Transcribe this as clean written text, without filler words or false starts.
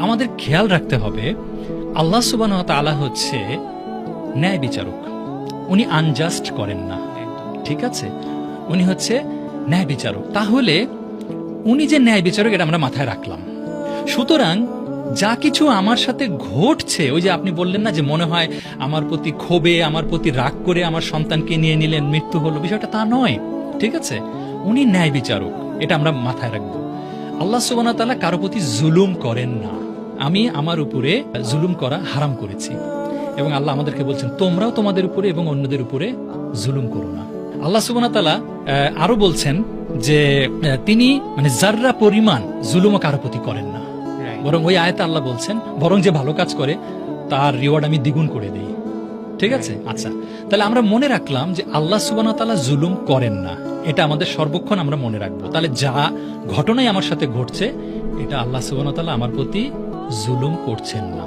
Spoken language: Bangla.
আমাদের খেয়াল রাখতে হবে আল্লাহ সুবহানাহু ওয়া তাআলা হচ্ছে ন্যায় বিচারক। উনি আনজাস্ট করেন না, ঠিক আছে? উনি হচ্ছে ন্যায় বিচারক। তাহলে উনি যে ন্যায় বিচারক এটা আমরা মাথায় রাখলাম। সুতরাং যা কিছু আমার সাথে ঘটছে, ওই যে আপনি বললেন না যে মনে হয় আমার প্রতি ক্ষোভে, আমার প্রতি রাগ করে আমার সন্তানকে নিয়ে নিলেন, মৃত্যু হলো, বিষয়টা তা নয়, ঠিক আছে? উনি ন্যায় বিচারক, এটা আমরা মাথায় রাখবো। আল্লাহ সুবহানাহু ওয়া তাআলা কারো প্রতি জুলুম করেন না। আমি আমার উপরে জুলুম করা হারাম করেছি, এবং আল্লাহ আমাদেরকে বলছেন তোমরাও তোমাদের উপরে এবং অন্যদের উপরে জুলুম করো না। আল্লাহ সুবহানাহু ওয়া তাআলা আরো বলছেন যে তিনি মানে যাররা পরিমাণ জুলুমও কারো প্রতি করেন না, বরং ওই আয়াতে আল্লাহ বলছেন বরং যে ভালো কাজ করে তার রিওয়ার্ড আমি দ্বিগুণ করে দিই, ঠিক আছে? আচ্ছা, তাহলে আমরা মনে রাখলাম যে আল্লাহ সুবহানাহু ওয়া তাআলা জুলুম করেন না, এটা আমাদের সর্বক্ষণ আমরা মনে রাখবো। তাহলে যা ঘটনাই আমার সাথে ঘটছে, এটা আল্লাহ সুবহানাহু ওয়া তাআলা আমার প্রতি জুলুম করছেন না।